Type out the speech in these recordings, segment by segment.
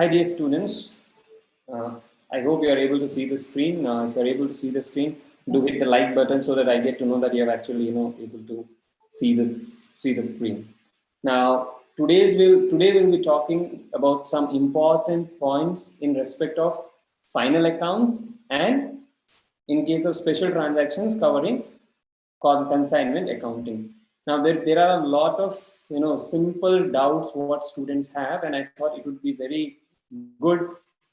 Hi dear students, I hope you are able to see the screen. If you are able to see the screen, do hit the like button so that I get to know that you have actually able to see the screen. Now today we'll be talking about some important points in respect of final accounts and in case of special transactions covering consignment accounting. Now there are a lot of simple doubts what students have, and I thought it would be very good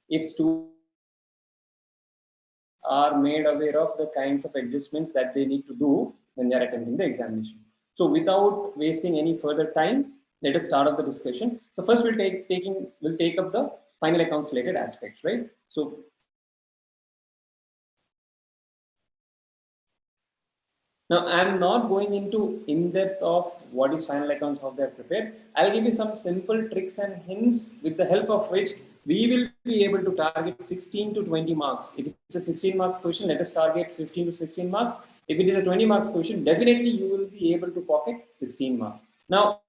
if students are made aware of the kinds of adjustments that they need to do when they are attending the examination. So without wasting any further time, let us start off the discussion. So first we'll take up the final accounts related aspects, right? So now, I'm not going into in-depth of what is final accounts, how they're prepared. I'll give you some simple tricks and hints with the help of which we will be able to target 16 to 20 marks. If it's a 16 marks question, let us target 15 to 16 marks. If it is a 20 marks question, definitely you will be able to pocket 16 marks. Now,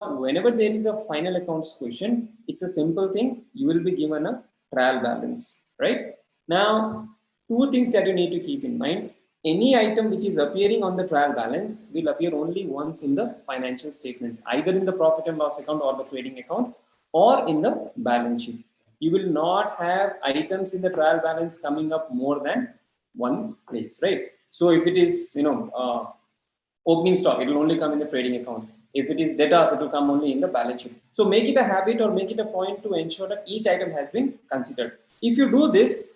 whenever there is a final accounts question, it's a simple thing. You will be given a trial balance, right? Now, two things that you need to keep in mind. Any item which is appearing on the trial balance will appear only once in the financial statements, either in the profit and loss account or the trading account or in the balance sheet. You will not have items in the trial balance coming up more than one place, right? So if it is, opening stock, it will only come in the trading account. If it is debtors, it will come only in the balance sheet. So make it a habit or make it a point to ensure that each item has been considered. If you do this,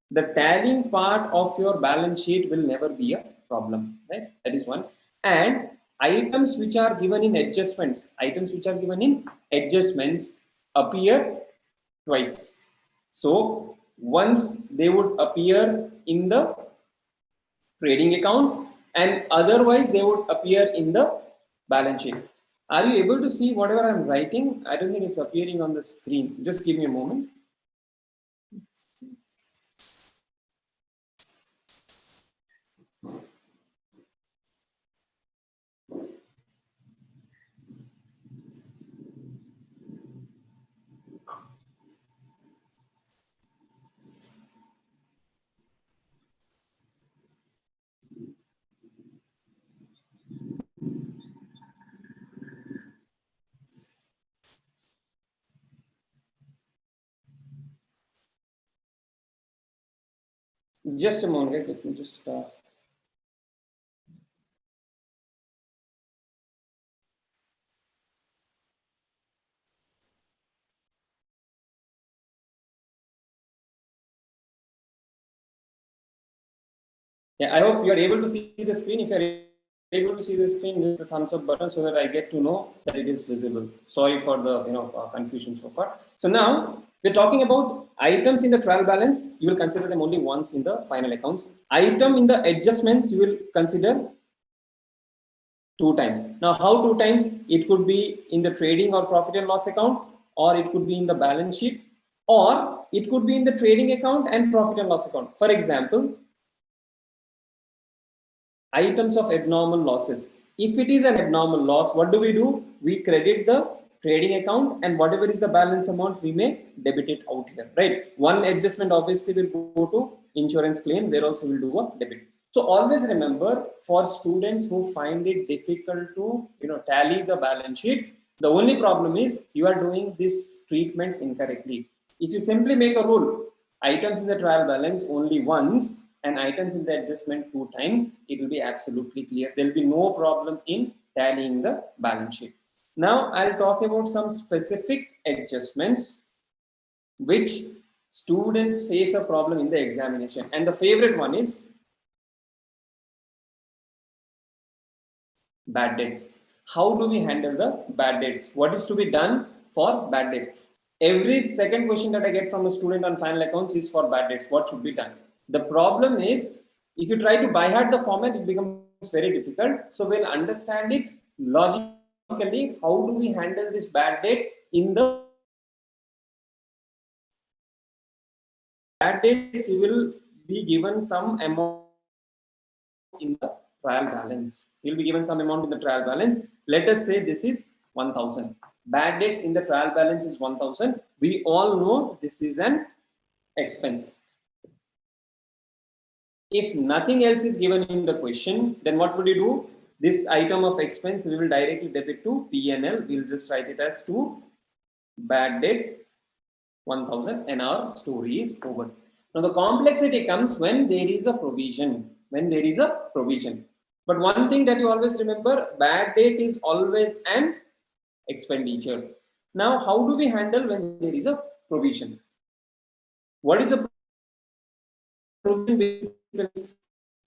the tallying part of your balance sheet will never be a problem, right? That is one. And items which are given in adjustments, appear twice. So once they would appear in the trading account and otherwise they would appear in the balance sheet. Are you able to see whatever I'm writing? I don't think it's appearing on the screen. Just give me a moment. Just a moment, guys. Let me just yeah, I hope you are able to see the screen. If you are able to see the screen, hit the thumbs up button so that I get to know that it is visible. Sorry for the confusion so far. So now we're talking about items in the trial balance. You will consider them only once in the final accounts. Item in the adjustments you will consider 2 times. Now, how 2 times? It could be in the trading or profit and loss account, or it could be in the balance sheet, or it could be in the trading account and profit and loss account. For example, items of abnormal losses. If it is an abnormal loss, what do? We credit the trading account, and whatever is the balance amount, we may debit it out here, right? One adjustment obviously will go to insurance claim. There also will do a debit. So always remember, for students who find it difficult to tally the balance sheet, the only problem is you are doing these treatments incorrectly. If you simply make a rule, items in the trial balance only once and items in the adjustment 2 times, it will be absolutely clear. There will be no problem in tallying the balance sheet. Now I'll talk about some specific adjustments which students face a problem in the examination, and the favorite one is bad debts. How do we handle the bad debts? What is to be done for bad debts? Every second question that I get from a student on final accounts is for bad debts. What should be done? The problem is, if you try to by heart the format, it becomes very difficult. So we'll understand it logically. How do we handle this bad debt in the bad debts? You will be given some amount in the trial balance. You'll be given some amount in the trial balance. Let us say this is 1,000. bad debts in the trial balance is 1000. We all know this is an expense. If nothing else is given in the question, then what would you do? This item of expense we will directly debit to P&L. We'll just write it as to bad debt 1000 and our story is over. Now the complexity comes when there is a provision. When there is a provision. But one thing that you always remember, bad debt is always an expenditure. Now how do we handle when there is a provision? What is a provision? Basically,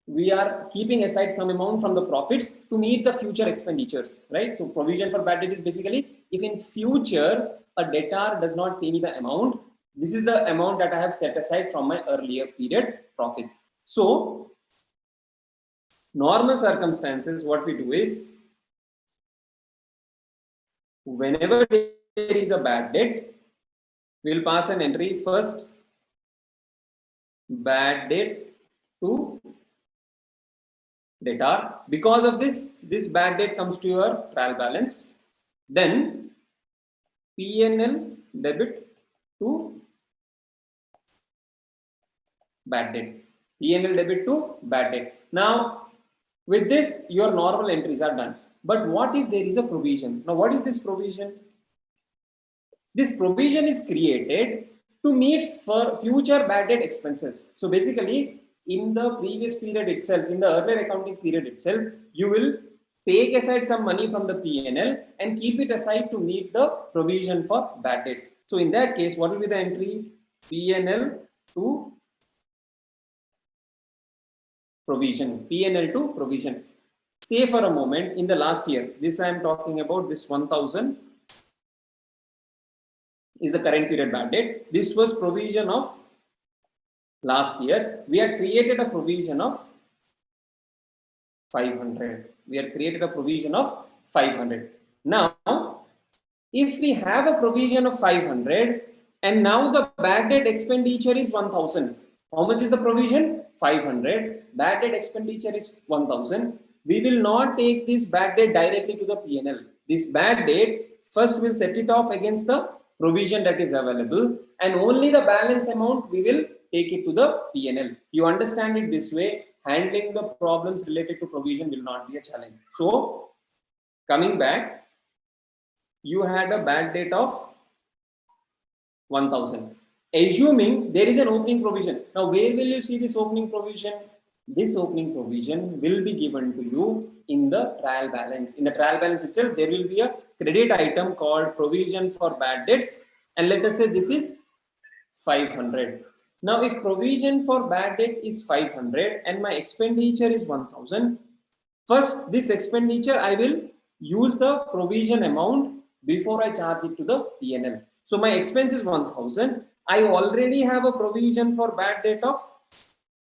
we are keeping aside some amount from the profits to meet the future expenditures, right? So provision for bad debt is basically if in future a debtor does not pay me the amount, this is the amount that I have set aside from my earlier period profits. So normal circumstances, what we do is whenever there is a bad debt, we'll pass an entry first bad debt to debtor. Because of this bad debt comes to your trial balance. Then P&L debit to bad debt. P&L debit to bad debt. Now, with this, your normal entries are done. But what if there is a provision? Now, what is this provision? This provision is created to meet for future bad debt expenses. So basically, in the previous period itself, in the earlier accounting period itself, you will take aside some money from the P&L and keep it aside to meet the provision for bad debts. So in that case, what will be the entry? P&L to provision. P&L to provision. Say for a moment, in the last year, this I am talking about, this 1000 is the current period bad debt. This was provision of last year. We had created a provision of 500. We had created a provision of 500. Now, if we have a provision of 500 and now the bad debt expenditure is 1000. How much is the provision? 500. Bad debt expenditure is 1000. We will not take this bad debt directly to the P&L. This bad debt, first we'll set it off against the provision that is available, and only the balance amount we will take it to the P&L. You understand it this way, handling the problems related to provision will not be a challenge. So, coming back, you had a bad debt of 1000. Assuming there is an opening provision. Now, where will you see this opening provision? This opening provision will be given to you in the trial balance. In the trial balance itself, there will be a credit item called provision for bad debts. And let us say this is 500. Now, if provision for bad debt is 500 and my expenditure is 1000, first this expenditure I will use the provision amount before I charge it to the P&L. So my expense is 1000. I already have a provision for bad debt of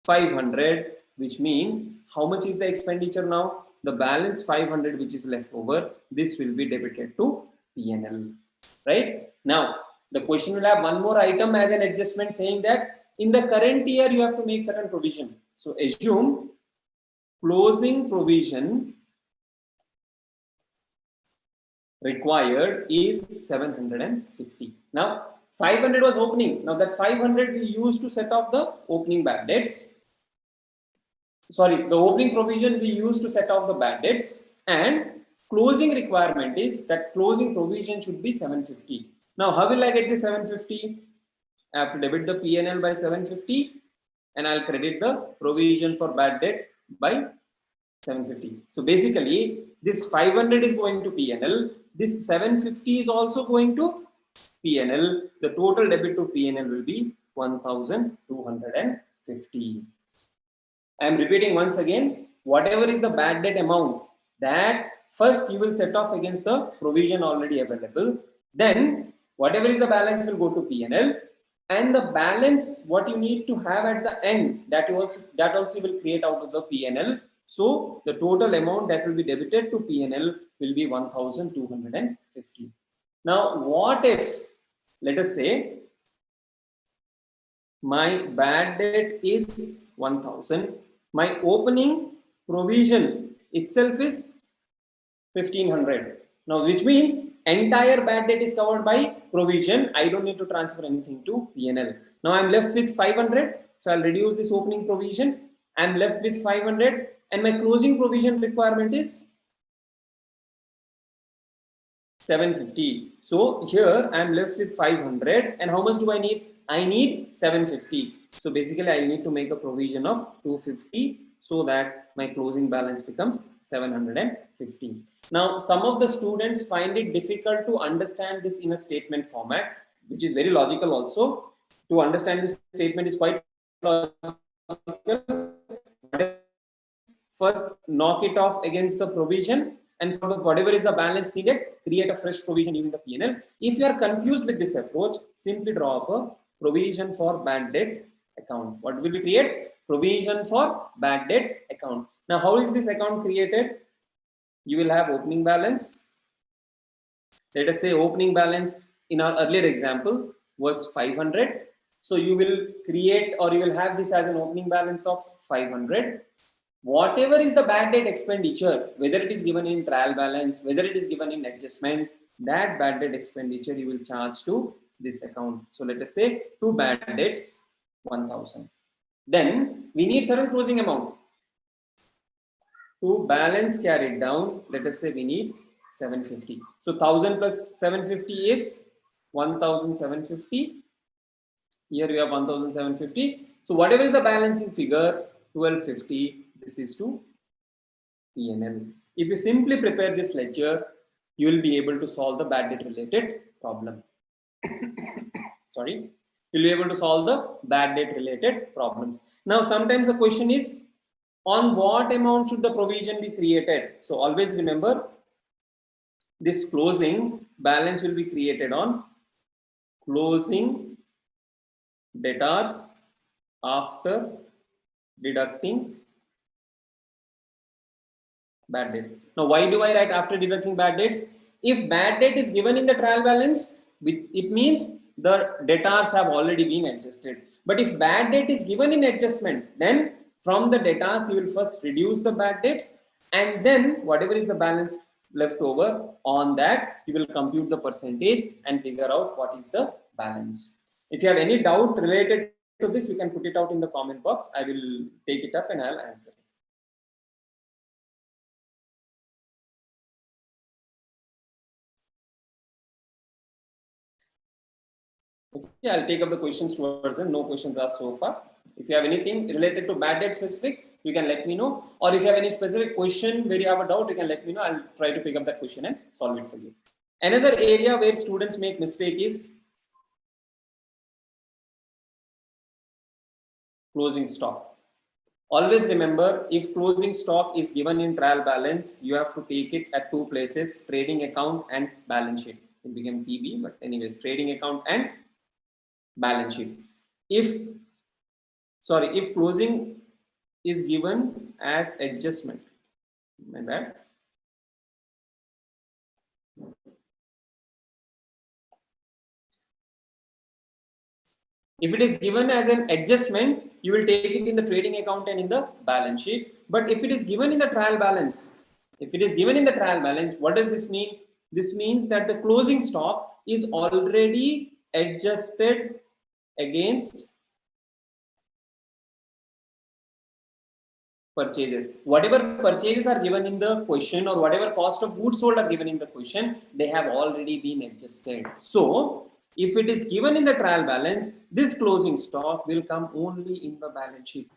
500, which means how much is the expenditure now? The balance 500 which is left over, this will be debited to P&L, right? Now, the question will have one more item as an adjustment saying that in the current year you have to make certain provision. So assume closing provision required is 750. Now 500 was opening. Now that 500 we used to set off the opening bad debts. Sorry, the opening provision we used to set off the bad debts, and closing requirement is that closing provision should be 750. Now, how will I get the 750? I have to debit the P&L by 750 and I'll credit the provision for bad debt by 750. So basically, this 500 is going to P&L. This 750 is also going to P&L. The total debit to P&L will be 1250. I am repeating once again, whatever is the bad debt amount, that first you will set off against the provision already available. Then whatever is the balance will go to P&L, and the balance what you need to have at the end, that also will create out of the P&L. So the total amount that will be debited to P&L will be 1250. Now what if, let us say my bad debt is 1000, my opening provision itself is 1500. Now, which means entire bad debt is covered by provision. I don't need to transfer anything to P&L. Now I'm left with 500. So I'll reduce this opening provision. I'm left with 500 and my closing provision requirement is 750. So here I'm left with 500 and how much do I need? I need 750. So basically I need to make a provision of 250 so that my closing balance becomes 750. Now some of the students find it difficult to understand this in a statement format, which is very logical also. To understand this statement is quite logical. First knock it off against the provision, and for the whatever is the balance needed, create a fresh provision using the P&L. If you are confused with this approach, simply draw up a provision for bad debt account. What will we create? Provision for bad debt account. Now, how is this account created? You will have opening balance. Let us say opening balance in our earlier example was 500. So you will create, or you will have this as an opening balance of 500. Whatever is the bad debt expenditure, whether it is given in trial balance, whether it is given in adjustment, that bad debt expenditure you will charge to this account. So let us say two bad debts, 1000. Then we need certain closing amount. To balance carried down, let us say we need 750. So 1000 plus 750 is 1750. Here we have 1750. So whatever is the balancing figure, 1250. This is to P&L. If you simply prepare this ledger, you will be able to solve the bad debt related problem. Sorry, you'll be able to solve the bad debt related problems. Now, sometimes the question is, on what amount should the provision be created? So always remember, this closing balance will be created on closing debtors after deducting bad debts. Now, why do I write after deducting bad debts? If bad debt is given in the trial balance, it means the debtors have already been adjusted. But if bad debt is given in adjustment, then from the debtors you will first reduce the bad debts, and then whatever is the balance left over, on that you will compute the percentage and figure out what is the balance. If you have any doubt related to this, you can put it out in the comment box. I will take it up and I'll answer. Okay, I'll take up the questions towards them. No questions asked so far. If you have anything related to bad debt specific, you can let me know. Or if you have any specific question where you have a doubt, you can let me know. I'll try to pick up that question and solve it for you. Another area where students make mistake is closing stock. Always remember, if closing stock is given in trial balance, you have to take it at two places: trading account and balance sheet. It became TB, but anyways, trading account and balance sheet. If closing is given as adjustment, my bad. If it is given as an adjustment, you will take it in the trading account and in the balance sheet. But if it is given in the trial balance, what does this mean? This means that the closing stock is already adjusted against purchases. Whatever purchases are given in the question, or whatever cost of goods sold are given in the question, they have already been adjusted. So if it is given in the trial balance, this closing stock will come only in the balance sheet.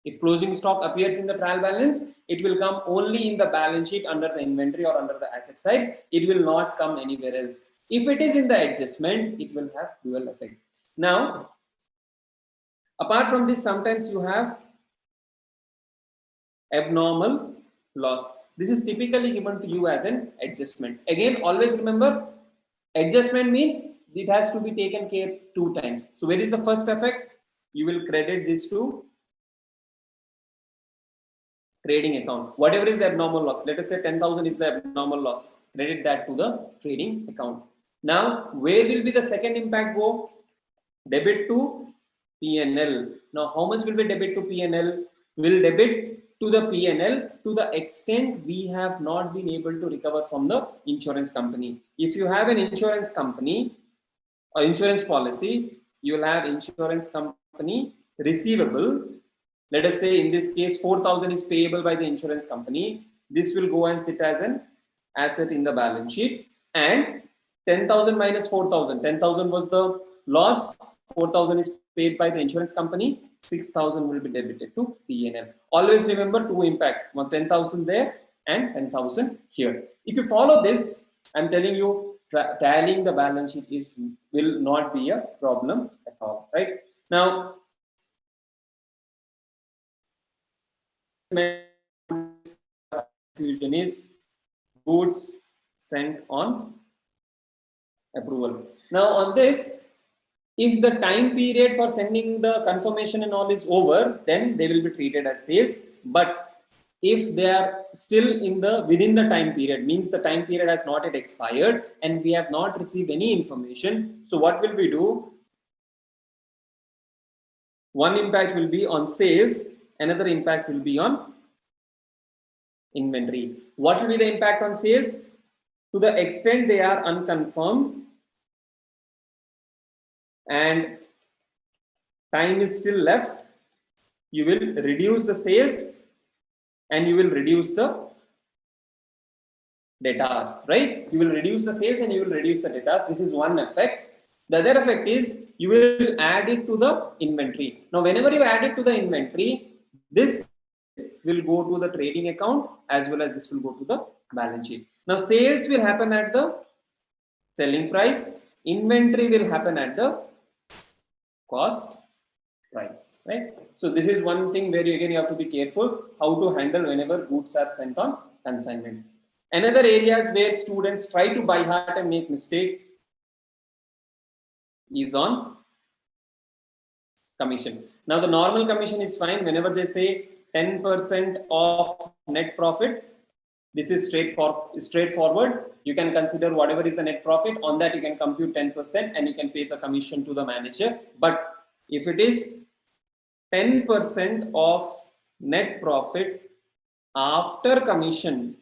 If closing stock appears in the trial balance, it will come only in the balance sheet under the inventory or under the asset side. It will not come anywhere else. If it is in the adjustment, it will have dual effect. Now, apart from this, sometimes you have abnormal loss. This is typically given to you as an adjustment. Again, always remember, adjustment means it has to be taken care two times. So where is the first effect? You will credit this to trading account. Whatever is the abnormal loss, let us say 10,000 is the abnormal loss, credit that to the trading account. Now, where will be the second impact go? Debit to P&L. Now, how much will be debit to P&L? Will debit to the P&L to the extent we have not been able to recover from the insurance company. If you have an insurance company or insurance policy, you will have insurance company receivable. Let us say in this case 4,000 is payable by the insurance company. This will go and sit as an asset in the balance sheet, and 10,000 minus 4,000. 10,000 was the loss, 4,000 is paid by the insurance company, 6,000 will be debited to P&L. Always remember two impact, 10,000 there and 10,000 here. If you follow this, I'm telling you, tallying the balance sheet will not be a problem at all, right? Now, fusion is goods sent on approval. Now on this, if the time period for sending the confirmation and all is over, then they will be treated as sales. But if they are still within the time period, means the time period has not yet expired and we have not received any information, so what will we do? One impact will be on sales, another impact will be on inventory. What will be the impact on sales? To the extent they are unconfirmed and time is still left, you will reduce the sales and you will reduce the debtors, right? You will reduce the sales and you will reduce the debtors. This is one effect. The other effect is you will add it to the inventory. Now, whenever you add it to the inventory, this will go to the trading account as well as this will go to the balance sheet. Now, sales will happen at the selling price. Inventory will happen at the cost price, right? So this is one thing where you have to be careful how to handle whenever goods are sent on consignment. Another areas where students try to by heart and make mistake is on commission. Now the normal commission is fine. Whenever they say 10% of net profit, this is straightforward. You can consider whatever is the net profit. On that you can compute 10% and you can pay the commission to the manager. But if it is 10% of net profit after commission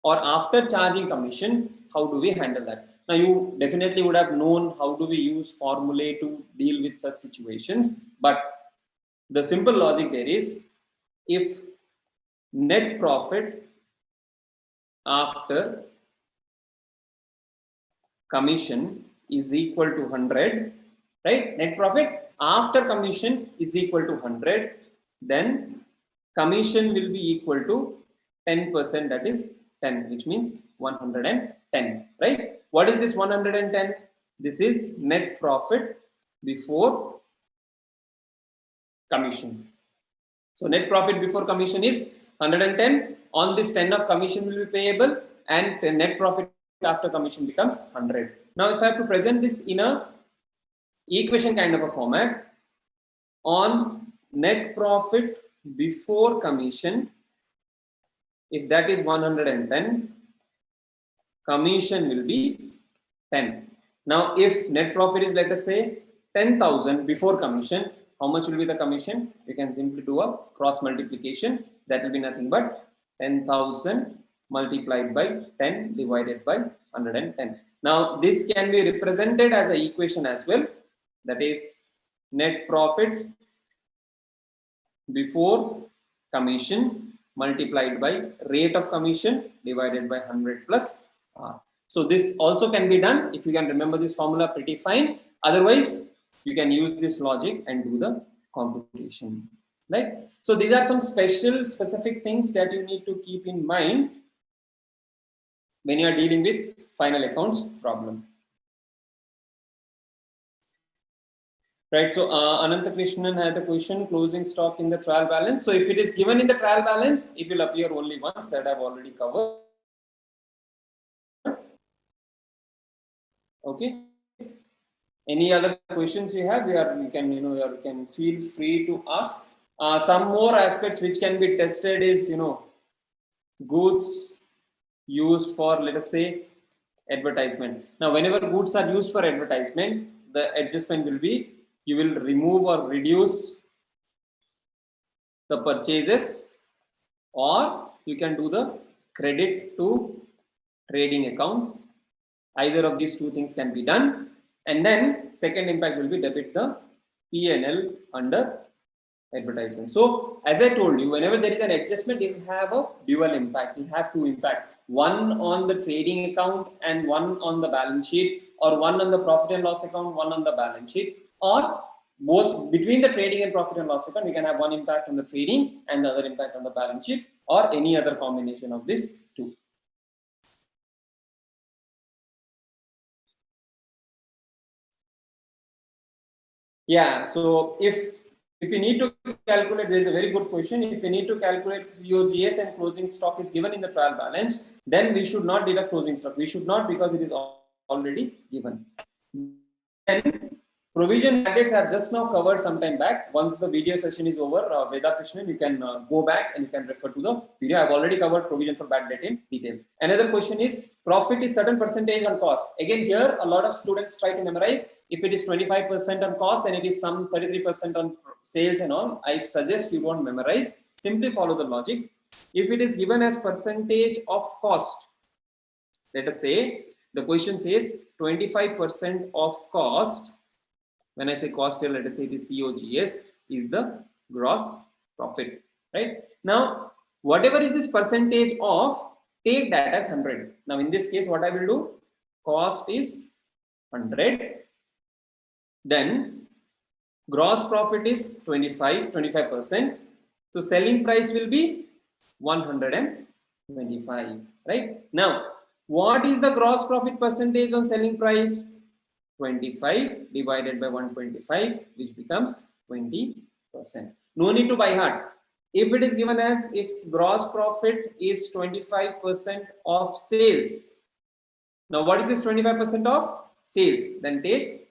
or after charging commission, how do we handle that? Now you definitely would have known how do we use formulae to deal with such situations, but the simple logic there is, if net profit after commission is equal to 100, right? Net profit after commission is equal to 100, then commission will be equal to 10%, that is 10, which means 110, right? What is this 110? This is net profit before commission. So net profit before commission is 110. On this 10 of commission will be payable and net profit after commission becomes 100. Now if I have to present this in a equation kind of a format, on net profit before commission, if that is 110, commission will be 10. Now if net profit is, let us say, 10,000 before commission, how much will be the commission? We can simply do a cross multiplication. That will be nothing but 10,000 multiplied by 10 divided by 110. Now this can be represented as an equation as well. That is net profit before commission multiplied by rate of commission divided by 100 plus R. So this also can be done. If you can remember this formula, pretty fine. Otherwise, you can use this logic and do the computation, right? So these are some specific things that you need to keep in mind when you are dealing with final accounts problem. Right, so Ananta Krishnan had the question, closing stock in the trial balance. So if it is given in the trial balance, it will appear only once, that I've already covered. Okay. Any other questions you have? You can feel free to ask. Some more aspects which can be tested is, goods used for, let us say, advertisement. Now, whenever goods are used for advertisement, the adjustment will be, you will remove or reduce the purchases or you can do the credit to trading account. Either of these two things can be done. And then second impact will be debit the P&L under advertisement. So as I told you, whenever there is an adjustment, it will have a dual impact. It will have two impact, one on the trading account and one on the balance sheet, or one on the profit and loss account, one on the balance sheet, or both. Between the trading and profit and loss account, we can have one impact on the trading and the other impact on the balance sheet, or any other combination of these two. Yeah, so if you need to calculate, there is a very good question. If you need to calculate COGS and closing stock is given in the trial balance, then we should not deduct closing stock. We should not, because it is already given. Then provision bad debts I have just now covered some time back. Once the video session is over, Veda Krishnan, you can go back and you can refer to the video. I have already covered provision for bad debt in detail. Another question is profit is certain percentage on cost. Again, here a lot of students try to memorize. If it is 25% on cost, then it is some 33% on sales and all. I suggest you don't memorize. Simply follow the logic. If it is given as percentage of cost, let us say the question says 25% of cost. When I say cost here, let us say it is COGS, is the gross profit, right? Now, whatever is this percentage of, take that as 100. Now, in this case, what I will do, cost is 100. Then gross profit is 25%. So selling price will be 125, right? Now, what is the gross profit percentage on selling price? 25 divided by 125, which becomes 20%. No need to by heart. If it is given as, if gross profit is 25% of sales. Now, what is this 25% of sales? Then take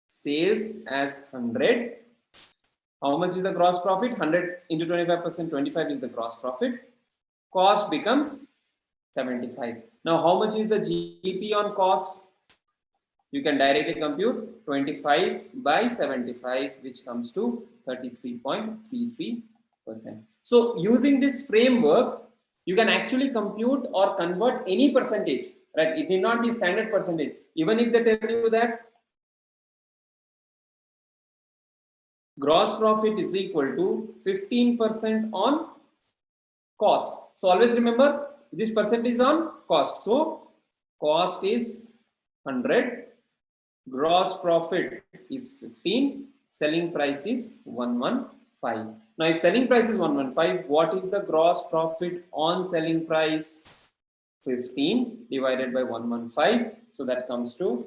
sales as 100. How much is the gross profit? 100 into 25%, 25 is the gross profit. Cost becomes 75. Now, how much is the GP on cost? You can directly compute 25 by 75, which comes to 33.33%. So using this framework, you can actually compute or convert any percentage, right? It need not be standard percentage. Even if they tell you that gross profit is equal to 15% on cost. So always remember, this percentage is on cost. So cost is 100. Gross profit is 15, selling price is 115. Now, if selling price is 115, what is the gross profit on selling price? 15 divided by 115. So that comes to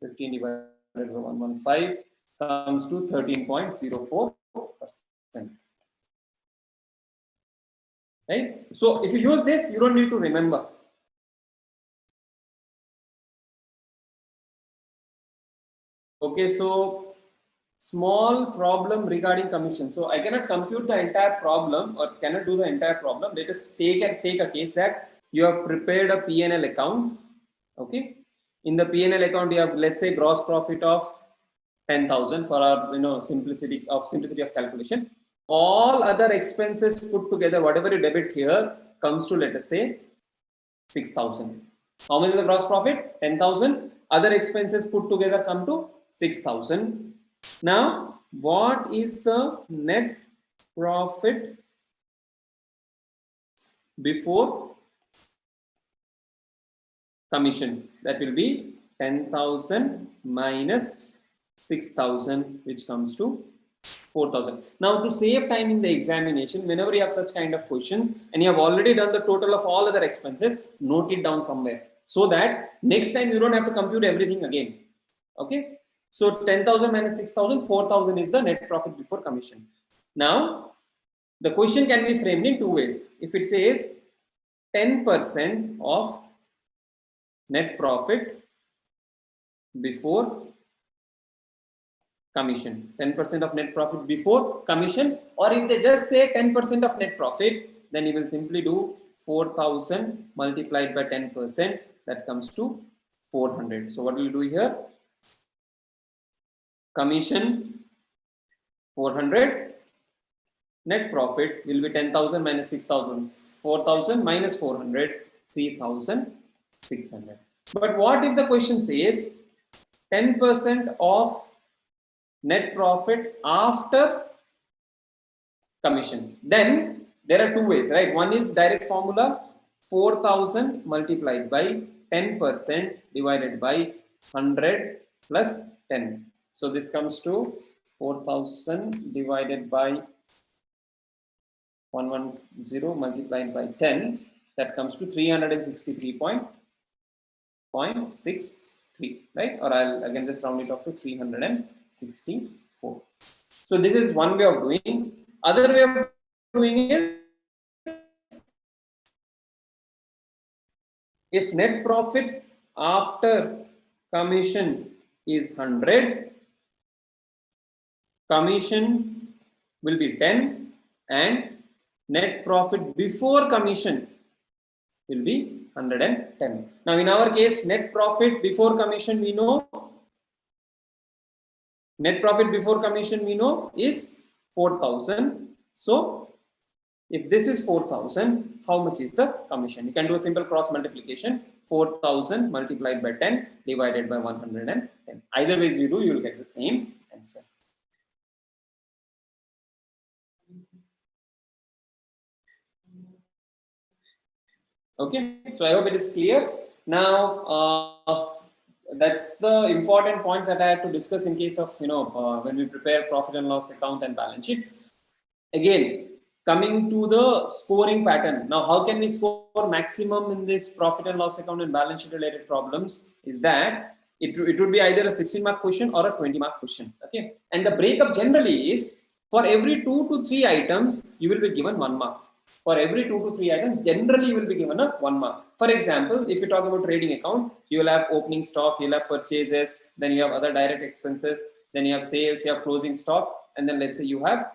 15 divided by 115 comes to 13.04%. Right? So if you use this, you don't need to remember. Okay, so small problem regarding commission. So I cannot compute the entire problem or cannot do the entire problem. Let us take a case that you have prepared a P&L account. Okay, in the P&L account you have, let's say, gross profit of 10,000 for our simplicity of calculation. All other expenses put together, whatever you debit here, comes to, let us say, 6,000. How much is the gross profit? 10,000. Other expenses put together come to 6,000. Now, what is the net profit before commission? That will be 10,000 minus 6,000, which comes to 4,000. Now, to save time in the examination, whenever you have such kind of questions and you have already done the total of all other expenses, note it down somewhere so that next time you don't have to compute everything again. Okay. So 10,000 minus 6,000, 4,000 is the net profit before commission. Now, the question can be framed in two ways. If it says 10% of net profit before commission, 10% of net profit before commission, or if they just say 10% of net profit, then you will simply do 4,000 multiplied by 10%, that comes to 400. So what will you do here? Commission 400 net profit will be 10,000 minus 6,000, 4,000 minus 400, 3,600. But what if the question says 10% of net profit after commission? Then there are two ways, right? One is direct formula, 4,000 multiplied by 10% divided by 100 plus 10. So this comes to 4,000 divided by 110 multiplied by 10. That comes to 363.63, right? Or I'll again just round it off to 364. So this is one way of doing. Other way of doing is, if net profit after commission is 100, commission will be 10, and net profit before commission will be 110. Now in our case, net profit before commission we know, is 4,000. So if this is 4,000, how much is the commission? You can do a simple cross multiplication. 4,000 multiplied by 10 divided by 110. Either ways you do, you will get the same answer. Okay, so I hope it is clear. Now, that's the important points that I had to discuss in case of, when we prepare profit and loss account and balance sheet. Again, coming to the scoring pattern. Now, how can we score maximum in this profit and loss account and balance sheet related problems? Is that it would be either a 16-mark question or a 20-mark question. Okay, and the breakup generally is, for every 2 to 3 items, you will be given 1 mark. For every 2 to 3 items, generally you will be given a 1 mark. For example, if you talk about trading account, you will have opening stock, you will have purchases, then you have other direct expenses, then you have sales, you have closing stock, and then let's say you have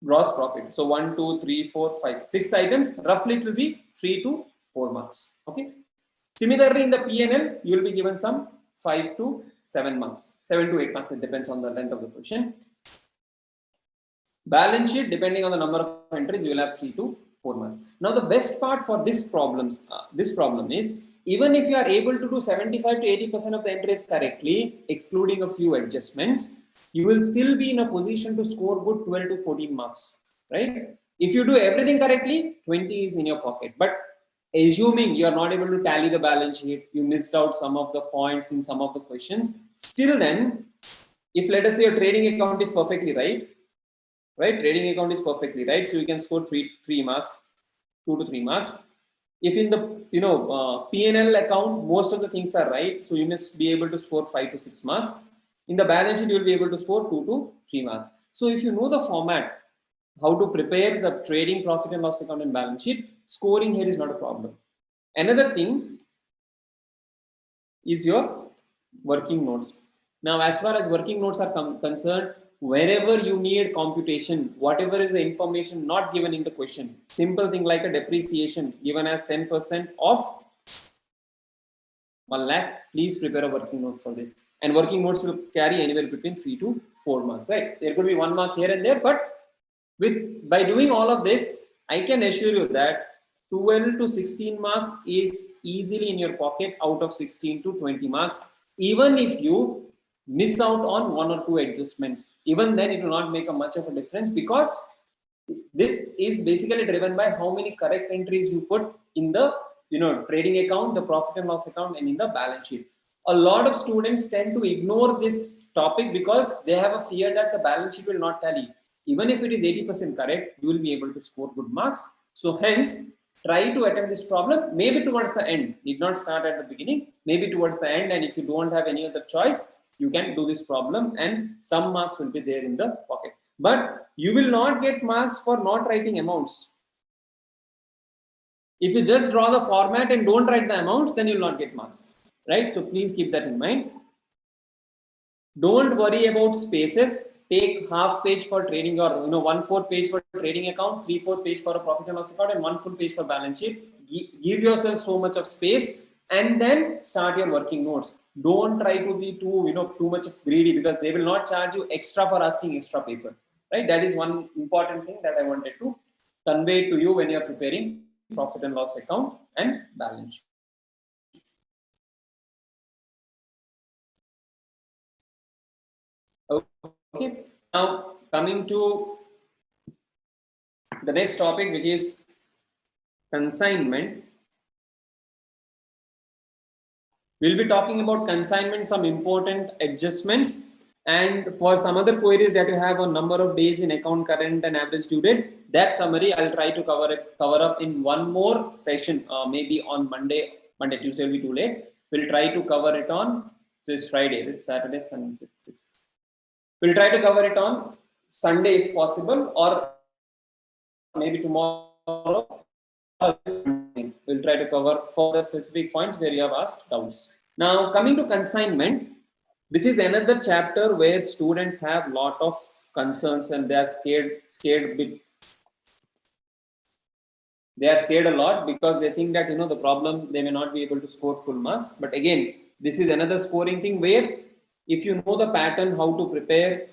gross profit. So 1, 2, 3, 4, 5, 6 items. Roughly it will be 3 to 4 marks. Okay. Similarly, in the P&L, you will be given some 5 to 7 marks, 7 to 8 marks. It depends on the length of the question. Balance sheet, depending on the number of entries, you will have 3 to 4 marks. Now, the best part for this problem is, even if you are able to do 75 to 80% of the entries correctly, excluding a few adjustments, you will still be in a position to score good 12 to 14 marks, right? If you do everything correctly, 20 is in your pocket. But assuming you are not able to tally the balance sheet, you missed out some of the points in some of the questions, still then, if let us say your trading account is perfectly right, trading account is perfectly right, so you can score 3 marks, 2 to 3 marks. If in the P&L account most of the things are right, so you must be able to score 5 to 6 marks. In the balance sheet, you will be able to score 2 to 3 marks. So if you know the format, how to prepare the trading profit and loss account and balance sheet, scoring here is not a problem. Another thing is your working notes. Now, as far as working notes are concerned, wherever you need computation, whatever is the information not given in the question, simple thing like a depreciation given as 10% of 1 lakh, please prepare a working note for this. And working notes will carry anywhere between 3 to 4 marks, right? There could be 1 mark here and there, but by doing all of this, I can assure you that 12 to 16 marks is easily in your pocket out of 16 to 20 marks. Even if you miss out on 1 or 2 adjustments, even then it will not make a much of a difference, because this is basically driven by how many correct entries you put in the trading account, the profit and loss account, and in the balance sheet. A lot of students tend to ignore this topic because they have a fear that the balance sheet will not tally. Even if it is 80% correct, you will be able to score good marks. So hence, try to attempt this problem maybe towards the end. Need not start at the beginning, maybe towards the end. And if you don't have any other choice, you can do this problem and some marks will be there in the pocket. But you will not get marks for not writing amounts. If you just draw the format and don't write the amounts, then you will not get marks, right? So please keep that in mind. Don't worry about spaces. Take half page for trading, or 1/4 page for trading account, 3/4 page for a profit and loss account, and 1 full page for balance sheet. Give yourself so much of space and then start your working notes. Don't try to be too much of greedy, because they will not charge you extra for asking extra paper. right? That is one important thing that I wanted to convey to you when you are preparing profit and loss account and balance sheet. Okay, now coming to the next topic, which is consignment. We'll be talking about consignment, some important adjustments, and for some other queries that you have on number of days in account, current and average due date, that summary I'll try to cover up in one more session, maybe on Monday, Tuesday will be too late. We'll try to cover it on this Friday, it's Saturday, Sunday, 6th. We'll try to cover it on Sunday if possible, or maybe tomorrow. We'll try to cover further specific points where you have asked doubts. Now, coming to consignment, this is another chapter where students have lot of concerns and they are scared a bit. They are scared a lot because they think that, the problem, they may not be able to score full marks. But again, this is another scoring thing where if you know the pattern, how to prepare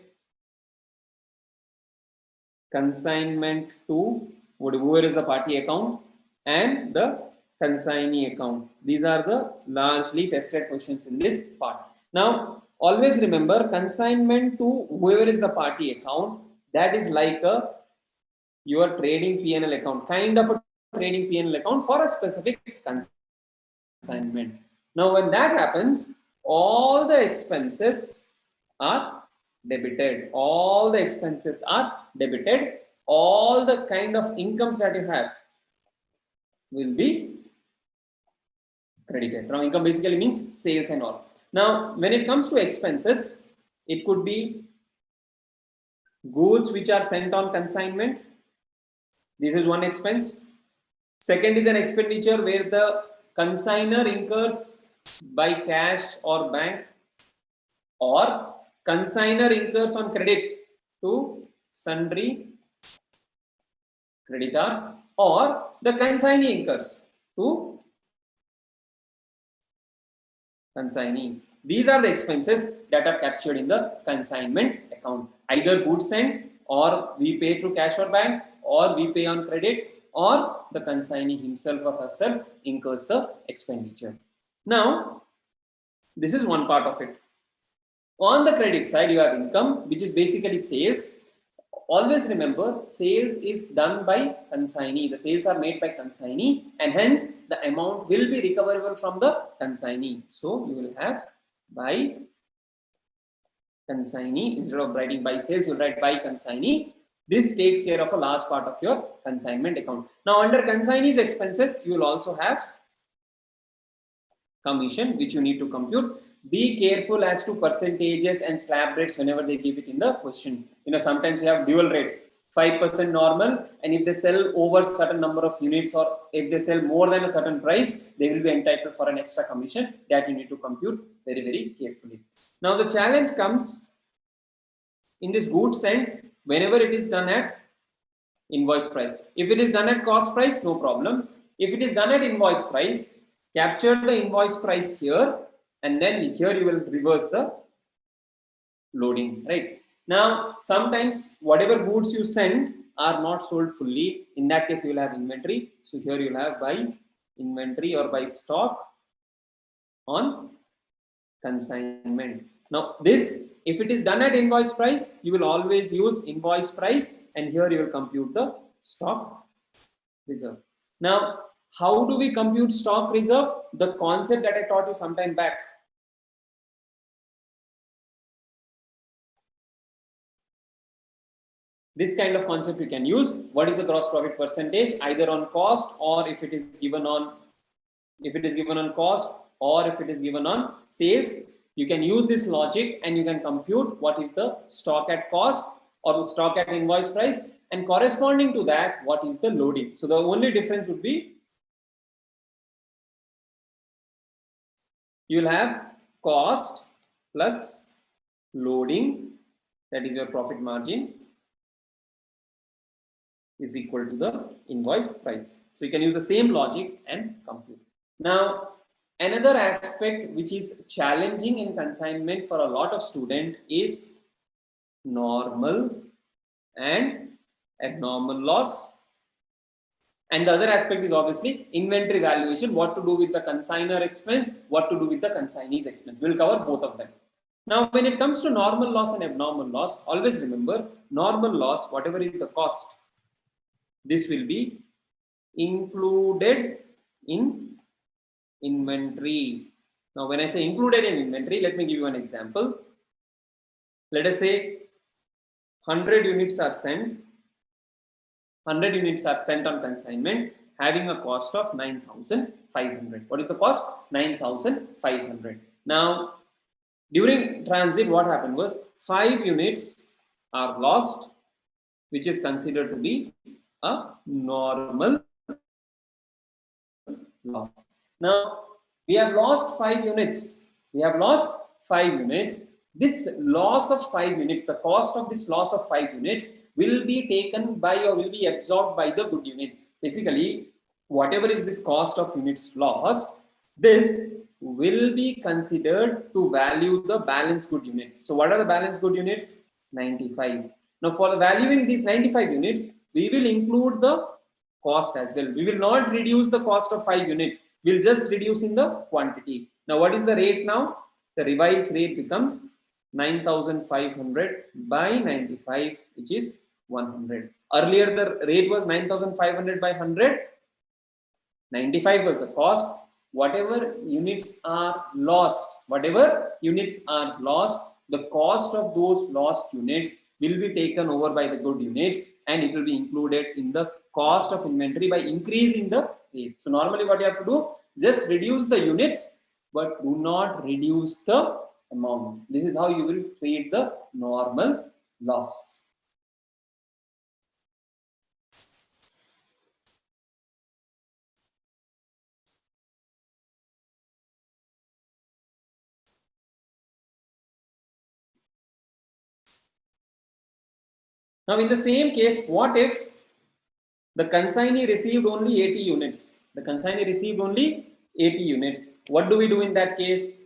consignment to whoever is the party account and the consignee account. These are the largely tested questions in this part. Now, always remember, consignment to whoever is the party account, that is like your trading P&L account, kind of a trading P&L account for a specific consignment. Now, when that happens, all the expenses are debited. All the expenses are debited. All the kind of incomes that you have will be credited. Now, income basically means sales and all. Now, when it comes to expenses, it could be goods which are sent on consignment. This is one expense. Second is an expenditure where the consignor incurs by cash or bank, or consignor incurs on credit to sundry creditors, or the consignee incurs to consignee. These are the expenses that are captured in the consignment account. Either goods sent, or we pay through cash or bank, or we pay on credit, or the consignee himself or herself incurs the expenditure. Now, this is one part of it. On the credit side, you have income, which is basically sales. Always remember, sales is done by consignee. The sales are made by consignee, and hence the amount will be recoverable from the consignee. So you will have by consignee. Instead of writing by sales, you write by consignee. This takes care of a large part of your consignment account. Now, under consignee's expenses, you will also have commission, which you need to compute. Be careful as to percentages and slab rates whenever they give it in the question. Sometimes you have dual rates, 5% normal, and if they sell over certain number of units, or if they sell more than a certain price, they will be entitled for an extra commission. That you need to compute very, very carefully. Now, the challenge comes in this goods sent whenever it is done at invoice price. If it is done at cost price, no problem. If it is done at invoice price, capture the invoice price here, and then here you will reverse the loading, right? Now, sometimes whatever goods you send are not sold fully. In that case, you will have inventory. So here you will have by inventory or by stock on consignment. Now, this, if it is done at invoice price, you will always use invoice price, and here you will compute the stock reserve. Now, how do we compute stock reserve? The concept that I taught you some time back. This kind of concept you can use. What is the gross profit percentage, either on cost, or if it is given on cost, or if it is given on sales. You can use this logic and you can compute what is the stock at cost or stock at invoice price, and corresponding to that, what is the loading. So the only difference would be you will have cost plus loading, that is your profit margin, is equal to the invoice price. So you can use the same logic and compute. Now, another aspect which is challenging in consignment for a lot of students is normal and abnormal loss. And the other aspect is obviously inventory valuation, what to do with the consignor expense, what to do with the consignee's expense. We'll cover both of them. Now, when it comes to normal loss and abnormal loss, always remember normal loss, whatever is the cost, this will be included in inventory. Now, when I say included in inventory, let me give you an example. Let us say 100 units are sent. 100 units are sent on consignment having a cost of 9,500. What is the cost? 9,500. Now, during transit, what happened was 5 units are lost, which is considered to be a normal loss. Now, we have lost 5 units. We have lost 5 units. This loss of 5 units, the cost of this loss of 5 units will be taken by or will be absorbed by the good units. Basically, whatever is this cost of units lost, this will be considered to value the balance good units. So what are the balance good units? 95. Now for valuing these 95 units, we will include the cost as well. We will not reduce the cost of 5 units. We'll just reduce in the quantity. Now what is the rate now? The revised rate becomes 9,500 by 95, which is 100. Earlier the rate was 9,500 by 100. 95 was the cost. Whatever units are lost, the cost of those lost units will be taken over by the good units, and it will be included in the cost of inventory by increasing the rate. So normally what you have to do, just reduce the units, but do not reduce the amount. This is how you will treat the normal loss. Now in the same case, what if the consignee received only 80 units? The consignee received only 80 units. What do we do in that case?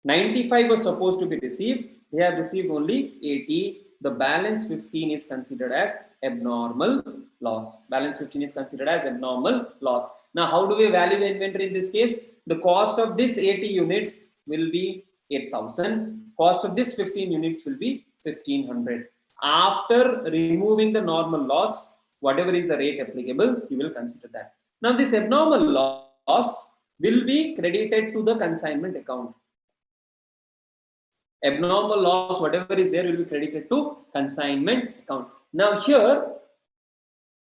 95 was supposed to be received. They have received only 80. The balance 15 is considered as abnormal loss. Balance 15 is considered as abnormal loss. Now, how do we value the inventory in this case? The cost of this 80 units will be 8,000. Cost of this 15 units will be 1,500. After removing the normal loss, whatever is the rate applicable, you will consider that. Now, this abnormal loss will be credited to the consignment account. Abnormal loss, whatever is there, will be credited to consignment account. Now here,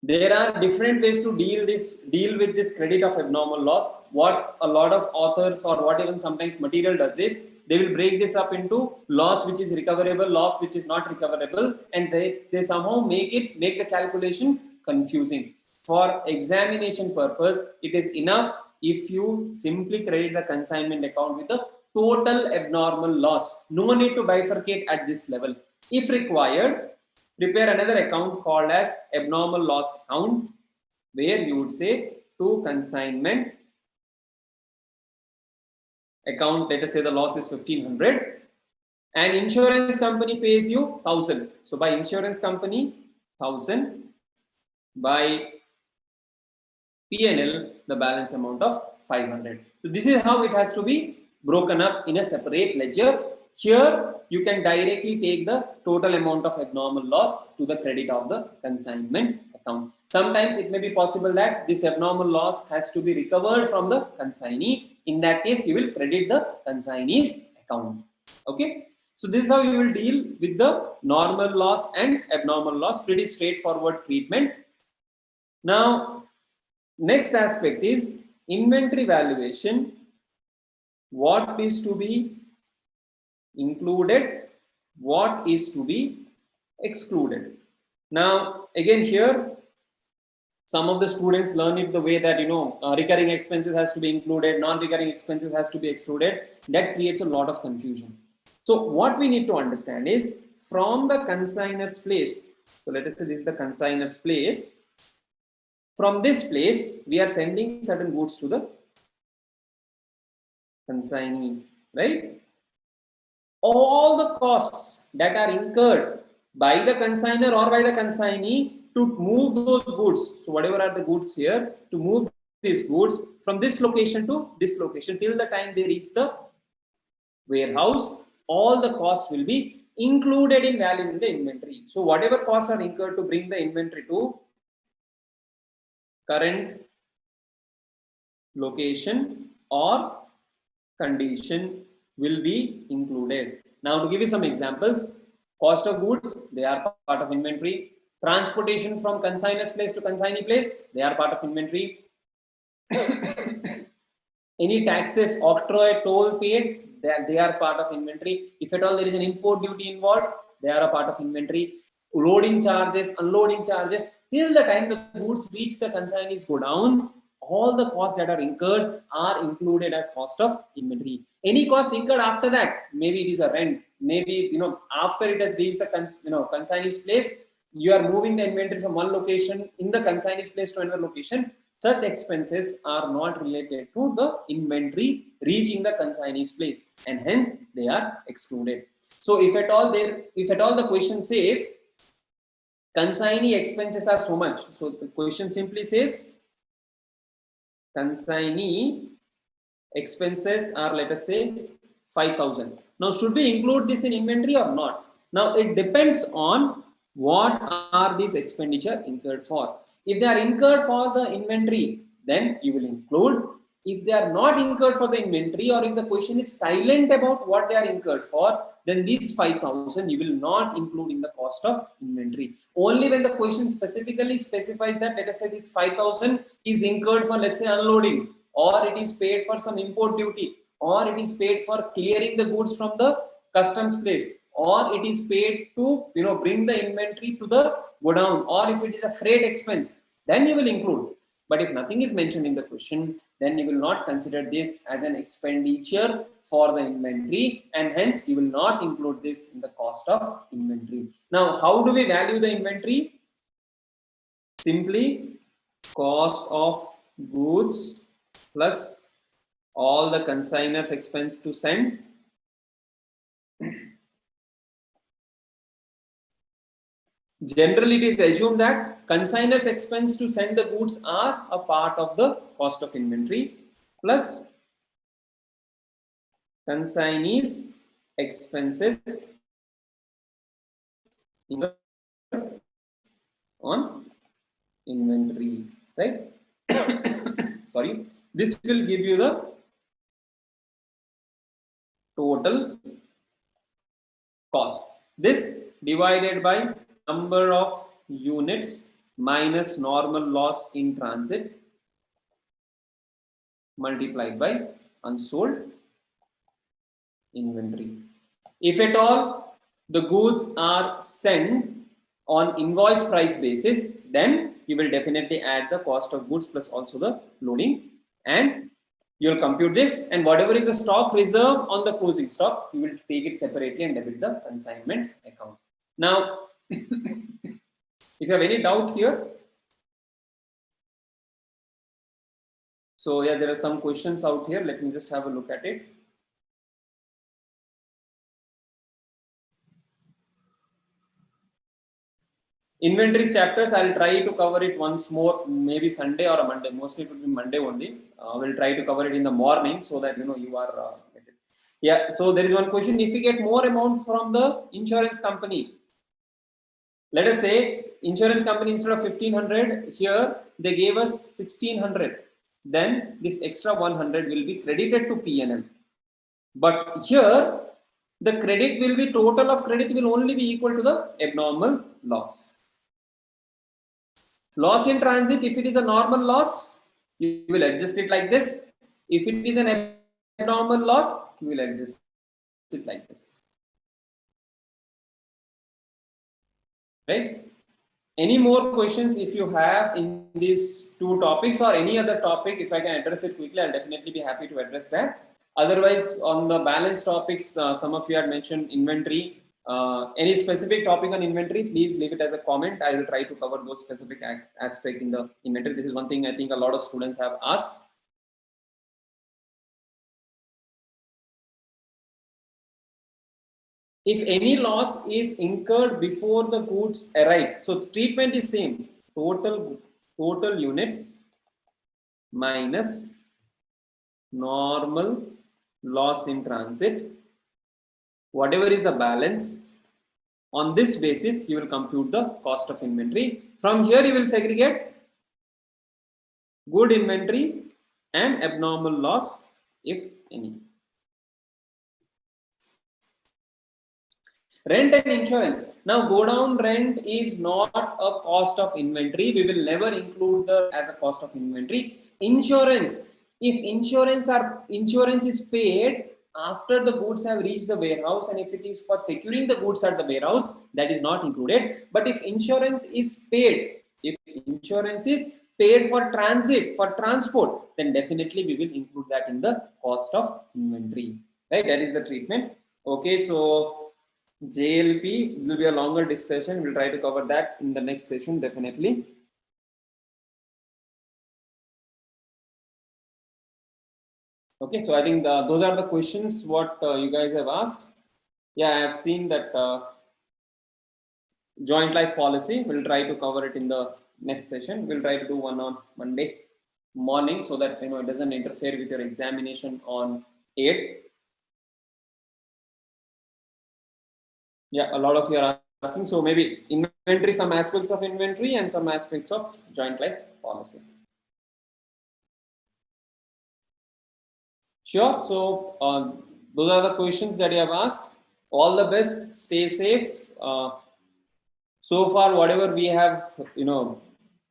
there are different ways to deal with this credit of abnormal loss. What a lot of authors or what even sometimes material does is, they will break this up into loss which is recoverable, loss which is not recoverable, and they somehow make the calculation confusing. For examination purpose, it is enough if you simply credit the consignment account with the total abnormal loss. No need to bifurcate at this level. If required, prepare another account called as abnormal loss account, where you would say to consignment account, let us say the loss is 1,500 and insurance company pays you 1,000. So by insurance company 1,000, by P&L the balance amount of 500. So this is how it has to be broken up in a separate ledger. Here you can directly take the total amount of abnormal loss to the credit of the consignment account. Sometimes it may be possible that this abnormal loss has to be recovered from the consignee. In that case, you will credit the consignee's account. Okay. So this is how you will deal with the normal loss and abnormal loss. Pretty straightforward treatment. Now, next aspect is inventory valuation. What is to be included, what is to be excluded. Now again here, some of the students learn it the way that recurring expenses has to be included, non-recurring expenses has to be excluded. That creates a lot of confusion. So what we need to understand is, from the consignor's place, so let us say this is the consignor's place. From this place, we are sending certain goods to the consignee, right? All the costs that are incurred by the consignor or by the consignee to move those goods. So whatever are the goods here, to move these goods from this location to this location till the time they reach the warehouse, all the cost will be included in valuing the inventory. So whatever costs are incurred to bring the inventory to current location or condition will be included. Now to give you some examples, cost of goods, they are part of inventory. Transportation from consignor's place to consignee place, they are part of inventory. Any taxes, octroi, toll paid, they are part of inventory. If at all there is an import duty involved, they are a part of inventory. Loading charges, unloading charges, till the time the goods reach the consignee's go down, all the costs that are incurred are included as cost of inventory. Any cost incurred after that, maybe it is a rent, maybe after it has reached the consignee's place, you are moving the inventory from one location in the consignee's place to another location. Such expenses are not related to the inventory reaching the consignee's place, and hence they are excluded. So if at all the question says consignee expenses are so much, so the question simply says consignee expenses are, let us say, 5,000. Now should we include this in inventory or not? Now it depends on what are these expenditure incurred for. If they are incurred for the inventory, then you will include. If they are not incurred for the inventory, or if the question is silent about what they are incurred for, then these 5,000 you will not include in the cost of inventory. Only when the question specifically specifies that, let us say this 5,000 is incurred for, let's say, unloading, or it is paid for some import duty, or it is paid for clearing the goods from the customs place, or it is paid to bring the inventory to the godown, or if it is a freight expense, then you will include. But if nothing is mentioned in the question, then you will not consider this as an expenditure for the inventory, and hence you will not include this in the cost of inventory. Now how do we value the inventory? Simply cost of goods plus all the consignor's expense to send generally it is assumed that consignor's expense to send the goods are a part of the cost of inventory plus consignee's expenses on inventory, right? Sorry, this will give you the total cost. This divided by number of units minus normal loss in transit multiplied by unsold inventory. If at all the goods are sent on invoice price basis, then you will definitely add the cost of goods plus also the loading, and you will compute this, and whatever is the stock reserve on the closing stock, you will take it separately and debit the consignment account. Now if you have any doubt here, so yeah, there are some questions out here. Let me just have a look at it. Inventories chapters, I'll try to cover it once more, maybe Sunday or a Monday. Mostly it will be Monday only. We'll try to cover it in the morning so that you are. Yeah. So there is one question: if you get more amount from the insurance company, let us say insurance company instead of 1,500 here they gave us 1,600, then this extra 100 will be credited to P&L. But here the credit will be, total of credit will only be equal to the abnormal loss. Loss in transit, if it is a normal loss, you will adjust it like this. If it is an abnormal loss, you will adjust it like this. Right? Any more questions if you have in these two topics, or any other topic, if I can address it quickly, I'll definitely be happy to address that. Otherwise, on the balance topics, some of you had mentioned inventory. Any specific topic on inventory, please leave it as a comment. I will try to cover those specific aspect in the inventory. This is one thing I think a lot of students have asked. If any loss is incurred before the goods arrive, so the treatment is same, total units minus normal loss in transit, whatever is the balance. On this basis you will compute the cost of inventory. From here you will segregate good inventory and abnormal loss, if any. Rent and insurance. Now go down rent is not a cost of inventory. We will never include the as a cost of inventory. Insurance. If insurance is paid after the goods have reached the warehouse, and if it is for securing the goods at the warehouse, that is not included. But if insurance is paid for transit, for transport, then definitely we will include that in the cost of inventory, right? That is the treatment. Okay, so JLP will be a longer discussion. We'll try to cover that in the next session, definitely. Okay, so I think those are the questions what you guys have asked. Yeah, I have seen that joint life policy. We'll try to cover it in the next session. We'll try to do one on Monday morning, so that it doesn't interfere with your examination on 8th. Yeah, a lot of you are asking. So maybe inventory, some aspects of inventory and some aspects of joint life policy. Sure. So those are the questions that you have asked. All the best. Stay safe. So far, whatever we have,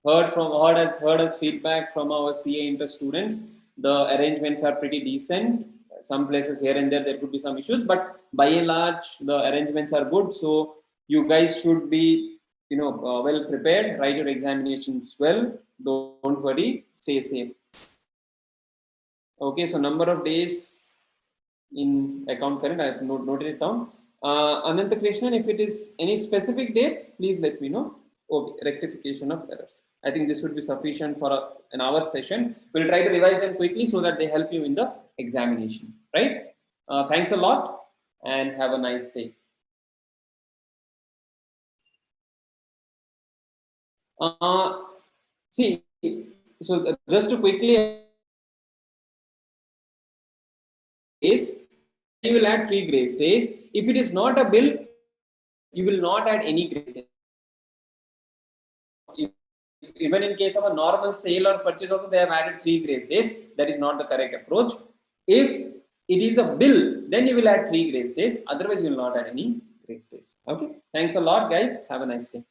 heard as feedback from our CA Inter students, the arrangements are pretty decent. Some places here and there could be some issues, but by and large, the arrangements are good. So you guys should be, well prepared. Write your examinations well. Don't worry. Stay safe. Okay, so number of days in account current, I have noted it down. Ananta Krishnan, if it is any specific date, please let me know. Okay, rectification of errors. I think this would be sufficient for an hour session. We'll try to revise them quickly so that they help you in the examination, right? Thanks a lot and have a nice day. See, so just to quickly, you will add 3 grace days. If it is not a bill, you will not add any grace days. Even in case of a normal sale or purchase, also they have added 3 grace days. That is not the correct approach. If it is a bill, then you will add 3 grace days. Otherwise, you will not add any grace days. Okay. Thanks a lot, guys. Have a nice day.